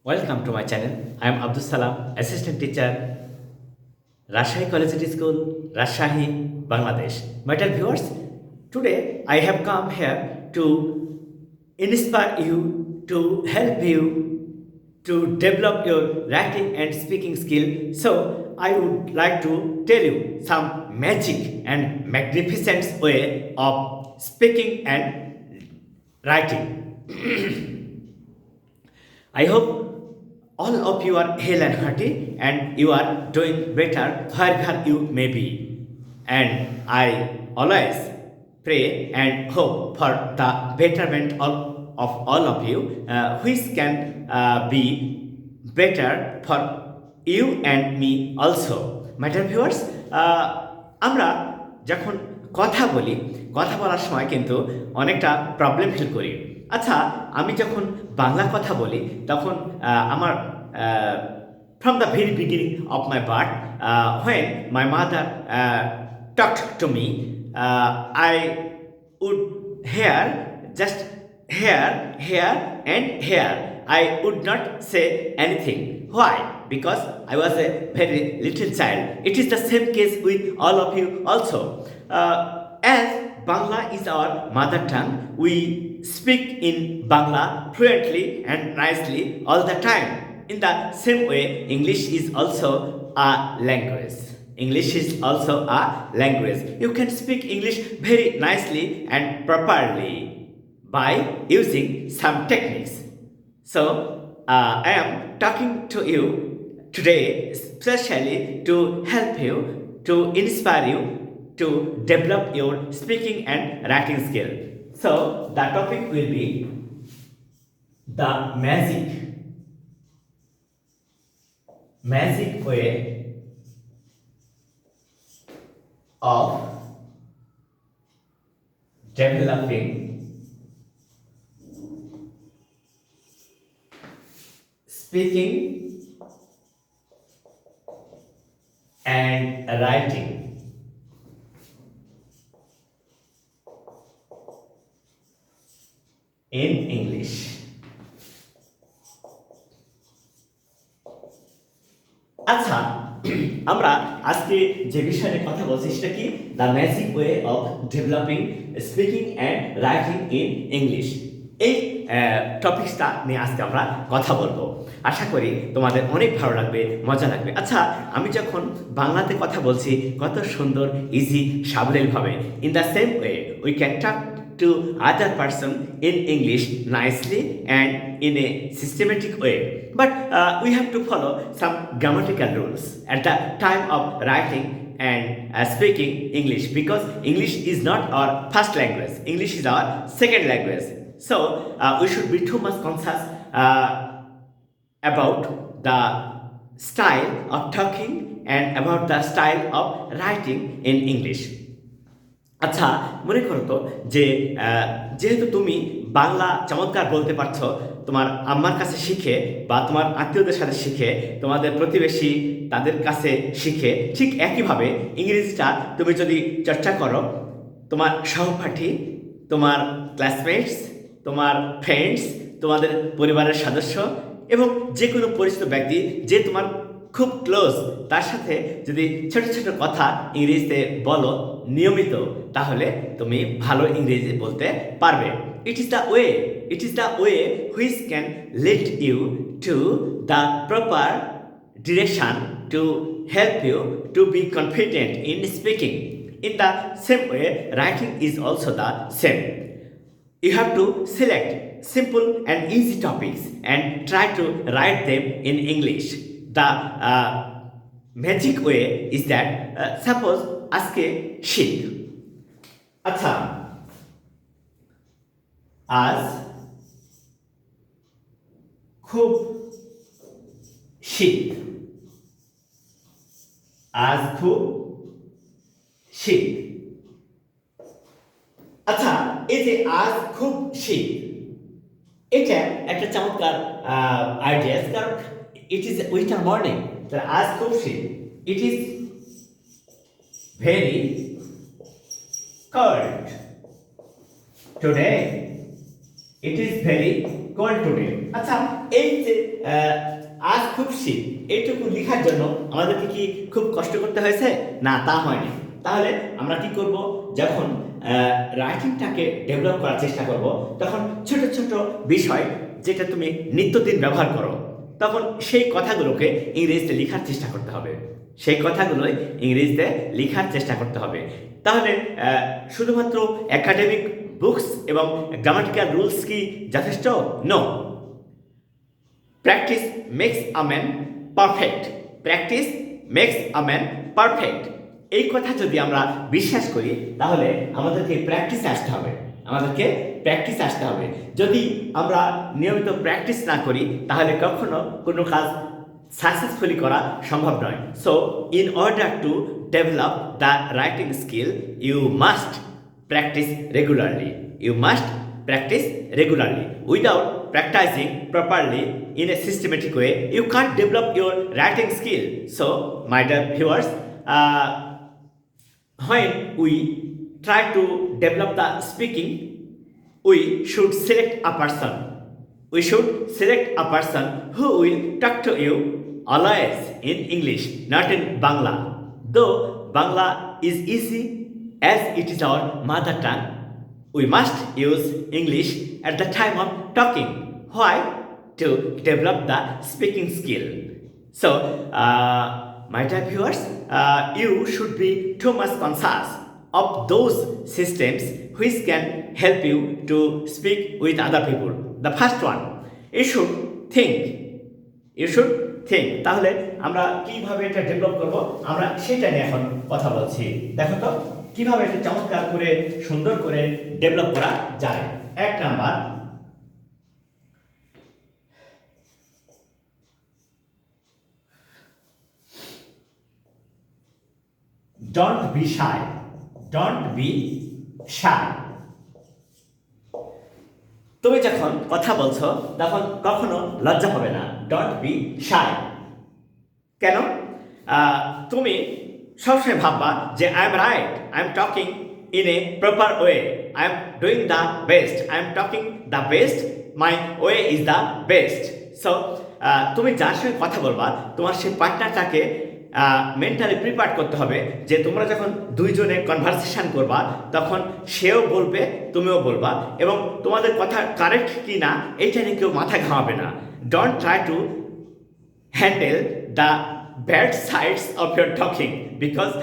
Welcome to my channel. I am Abdus Salam, assistant teacher, Rajshahi Collegiate School, Rajshahi, Bangladesh. My dear viewers, today I have come here to inspire you, to help you to develop your writing and speaking skill. So I would like to tell you some magic and magnificent way of speaking and writing. I hope all of you are hale and hearty and you are doing better wherever you may be. And I always pray and hope for the betterment of all of you, which can be better for you and me also. My dear viewers, আমরা যখন কথা বলি কথা বলার সময় কিন্তু অনেকটা problem feel করি। আচ্ছা, আমি যখন বাংলা কথা বলি তখন আমার from the very beginning of my birth, when my mother talked to me, I would hear just here and here. I would not say anything. Why? Because I was a very little child. It is the same case with all of you also. As Bangla is our mother tongue, we speak in Bangla fluently and nicely all the time. In the same way, English is also a language. English is also a language. You can speak English very nicely and properly by using some techniques. So, I am talking to you today especially to help you, to inspire you, to develop your speaking and writing skill. So, the topic will be the magic way of developing speaking and writing in English. আচ্ছা, আমরা আজকে যে বিষয়ে কথা বলছি সেটা কি the magic way of developing speaking and writing in English. এই টপিকসটা নিয়ে আজকে আমরা কথা বলবো। আশা করি তোমাদের অনেক ভালো লাগবে, মজা লাগবে। আচ্ছা, আমি যখন বাংলাতে কথা বলছি কত সুন্দর ইজি সাবলীলভাবে, in the same way we can talk to other person in English nicely and in a systematic way. But we have to follow some grammatical rules at the time of writing and speaking English, because English is not our first language. English is our second language. So we should be too much conscious about the style of talking and about the style of writing in English. আচ্ছা, মনে করো তো যে যেহেতু তুমি বাংলা চমৎকার বলতে পারছো তোমার আম্মার কাছে শিখে বা তোমার আত্মীয়দের সাথে শিখে, তোমাদের প্রতিবেশী তাদের কাছে শিখে, ঠিক একইভাবে ইংরেজিটা তুমি যদি চর্চা করো তোমার সহপাঠী, তোমার ক্লাসমেটস, তোমার ফ্রেন্ডস, তোমাদের পরিবারের সদস্য এবং যে কোনো পরিচিত ব্যক্তি যে তোমার খুব ক্লোজ, তার সাথে যদি ছোট ছোট কথা ইংরেজিতে বলো নিয়মিত, তাহলে তুমি ভালো ইংরেজি বলতে পারবে। It is the way which can lead you to the proper direction to help you to be confident in speaking. In the same way writing is also the same. You have to select simple and easy topics and try to write them in English. The magic way is that suppose আজকে শীত। আচ্ছা, আজ খুব শীত। আজ খুব শীত। আচ্ছা, এই যে আজ খুব শীত, এটা একটা চমৎকার আইডিয়া, কারণ ইট ইজ উইন্টার মর্নিং। আজ খুব শীত, it is very cold today, it is very cold today. আচ্ছা, এই যে আজ খুব শীত, এইটুকু লেখার জন্য আমাদেরকে কি খুব কষ্ট করতে হয়েছে? না, তা হয়নি। তাহলে আমরা কি করব? যখন রাইটিংটাকে ডেভেলপ করার চেষ্টা করব, তখন ছোট ছোট বিষয় যেটা তুমি নিত্যদিন ব্যবহার করো, তখন সেই কথাগুলোকে ইংরেজিতে লেখার চেষ্টা করতে হবে। সেই কথাগুলোই ইংরেজিতে লেখার চেষ্টা করতে হবে। তাহলে শুধুমাত্র একাডেমিক বুকস এবং গ্রামাটিক্যাল রুলস কি যথেষ্ট? No. Practice makes a man perfect. Practice makes a man perfect. এই কথা যদি আমরা বিশ্বাস করি, তাহলে আমাদেরকে প্র্যাকটিসে আসতে হবে। আমাদেরকে প্র্যাকটিসে আসতে হবে। যদি আমরা নিয়মিত প্র্যাকটিস না করি, তাহলে কখনো কোনো কাজ সাকসেসফুলি করা সম্ভব নয়। So in order to develop the writing skill, you must practice regularly. You must practice regularly. Without practicing properly in a systematic way, you can't develop your writing skill. So, my dear viewers, when we try to develop the speaking, we should select a person. We should select a person who will talk to you always in English, not in Bangla. Though Bangla is easy, as it is our mother tongue, we must use English at the time of talking. Why? To develop the speaking skill. So, my dear viewers, you should be too much conscious of those systems which can help you to speak with other people. The first one, you should think. You should think. তাহলে আমরা কিভাবে এটা develop করব, আমরা সেটা নিয়ে এখন কথা বলছি। দেখো তো কিভাবে এটা চমৎকার করে সুন্দর করে ডেভেলপ করা যায়। এক নাম্বার, don't be shy. Don't be shy. তুমি যখন কথা বলছো, তখন কখনো লজ্জা হবে না। Don't be shy. কেন? তুমি সবসময় ভাববা যে I am right, I am talking in a proper way, I am doing the best, I am talking the best, my way is the best. So তুমি যার সঙ্গে কথা বলবা, তোমার সেই পার্টনারটাকে মেন্টালি প্রিপেয়ার করতে হবে যে তোমরা যখন দুইজনে কনভারসেশন করবা, তখন সেও বলবে, তুমিও বলবা, এবং তোমাদের কথা কারেক্ট কি না এইটা নিয়ে কেউ মাথা ঘামাবে না। Don't try to handle the bad sides of your talking, because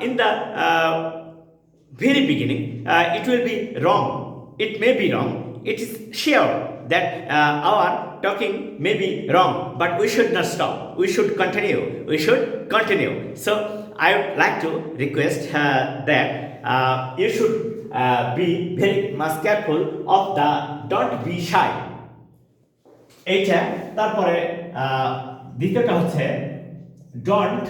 in the very beginning it will be wrong. It may be wrong. It is sure that our talking may be wrong, but we should not stop. We should continue. We should continue. So I would like to request that you should be very much careful of the don't be shy. এইটা। তারপরে দ্বিতীয়টা হচ্ছে don't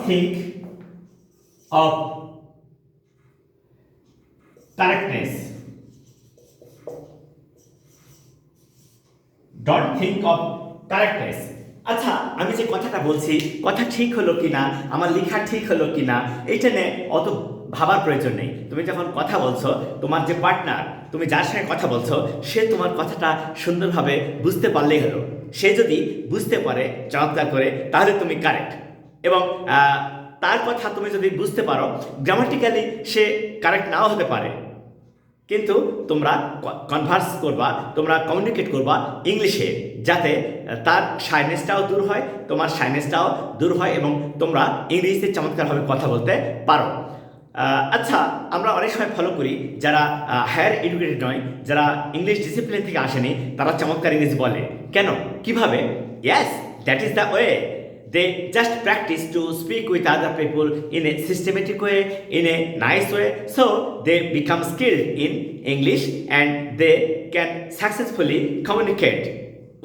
think of correctness. Don't think of correctness. আচ্ছা, আমি যে কথাটা বলছি, কথা ঠিক হলো কিনা, আমার লেখা ঠিক হলো কিনা, এইটা নিয়ে অত ভাবার প্রয়োজন নেই। তুমি যখন কথা বলছো, তোমার যে পার্টনার, তুমি যার সঙ্গে কথা বলছো, সে তোমার কথাটা সুন্দরভাবে বুঝতে পারলেই হলো। সে যদি বুঝতে পারে চমৎকার করে, তাহলে তুমি কারেক্ট। এবং তার কথা তুমি যদি বুঝতে পারো, গ্রামাটিক্যালি সে কারেক্ট নাও হতে পারে, কিন্তু তোমরা কনভার্স করবা, তোমরা কমিউনিকেট করবা ইংলিশে, যাতে তার শাইনেসটাও দূর হয়, তোমার শাইনেসটাও দূর হয়, এবং তোমরা ইংরেজিতে চমৎকারভাবে কথা বলতে পারো। আচ্ছা, আমরা অনেক সময় ফলো করি যারা হায়ার এডুকেটেড নয়, যারা ইংলিশ ডিসিপ্লিন থেকে আসেনি, তারা চমৎকার ইংরেজি বলে। কেন? কিভাবে? Yes, that is the way. They just practice to speak with other people in a systematic way, in a nice way, so they become skilled in English and they can successfully communicate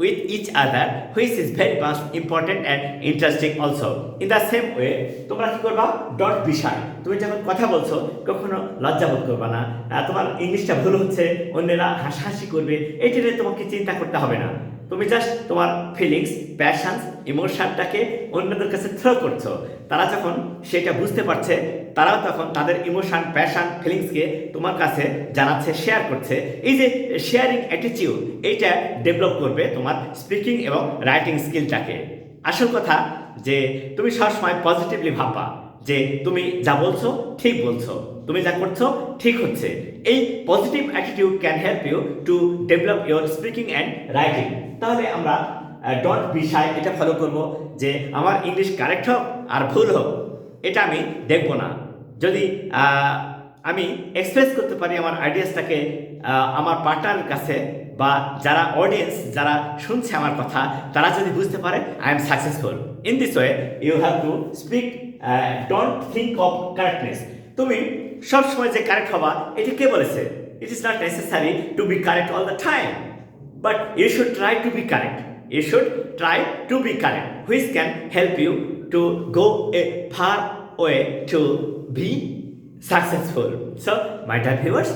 with each other, which is very much important and interesting also. In the same way, তোমরা কি করবা? Dot বিষয়। তুমি যখন কথা বলছো, কখনো লজ্জা বোধ করবা না। তোমার ইংলিশটা ভুল হচ্ছে, অন্যেরা হাসাহাসি করবে, এটা নিয়ে তোমাকে চিন্তা করতে হবে না। তুমি জাস্ট তোমার ফিলিংস, প্যাশনস, ইমোশনটাকে অন্যদের কাছে থ্রো করছো। তারা যখন সেটা বুঝতে পারছে, তারাও তখন তাদের ইমোশন, প্যাশন, ফিলিংসকে তোমার কাছে জানাচ্ছে, শেয়ার করছে। এই যে শেয়ারিং অ্যাটিটিউড, এইটা ডেভেলপ করবে তোমার স্পিকিং এবং রাইটিং স্কিলটাকে। আসল কথা যে তুমি সবসময় পজিটিভলি ভাববা যে তুমি যা বলছো ঠিক বলছো, তুমি যা করছো ঠিক হচ্ছে। এই positive attitude can help you to develop your speaking and writing. তাহলে আমরা ডোন্ট বি শাই, এটা ফলো করব যে আমার ইংলিশ কারেক্ট হোক আর ভুল হোক এটা আমি দেখব না। যদি আমি এক্সপ্রেস করতে পারি আমার আইডিয়াসটাকে আমার পার্টনারের কাছে, বা যারা অডিয়েন্স, যারা শুনছে আমার কথা, তারা যদি বুঝতে পারে I am successful. In this way you have to speak, don't think of correctness. তুমি সবসময় যে কারেক্ট হবা এটা কে বলেছে? It is not necessary to be correct all the time, but you should try to be correct. You should try to be correct, which can help you to go a far way to be successful. So, my dear viewers,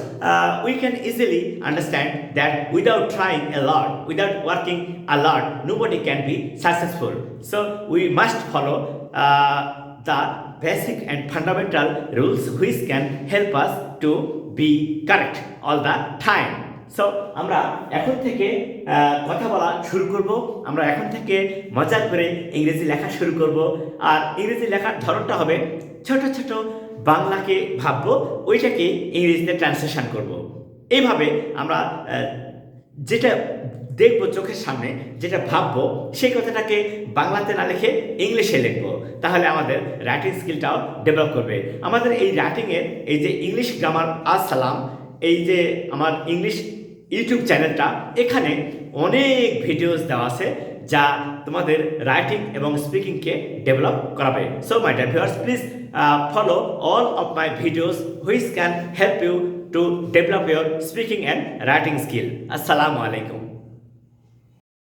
we can easily understand that without trying a lot, without working a lot, nobody can be successful. So, we must follow the basic and fundamental rules which can help us to be correct all the time. So আমরা এখন থেকে কথা বলা শুরু করব, আমরা এখন থেকে মজা করে ইংরেজি লেখা শুরু করব। আর ইংরেজি লেখার ধরনটা হবে ছোট ছোট বাংলাকে ভাববো, ওইটাকে ইংরেজিতে ট্রান্সলেশন করব। এইভাবে আমরা যেটা দেখবো চোখের সামনে, যেটা ভাববো সেই কথাটাকে বাংলাতে না লিখে ইংলিশে লিখবো, তাহলে আমাদের রাইটিং স্কিলটাও ডেভেলপ করবে। আমাদের এই রাইটিংয়ের এই যে ইংলিশ গ্রামার আসসালাম, এই যে আমার ইংলিশ ইউটিউব চ্যানেলটা, এখানে অনেক ভিডিওস দেওয়া আছে যা তোমাদের রাইটিং এবং স্পিকিংকে ডেভেলপ করাবে। So my dear viewers, please follow all of my videos which can help you to develop your speaking and writing skill. আসসালামু আলাইকুম।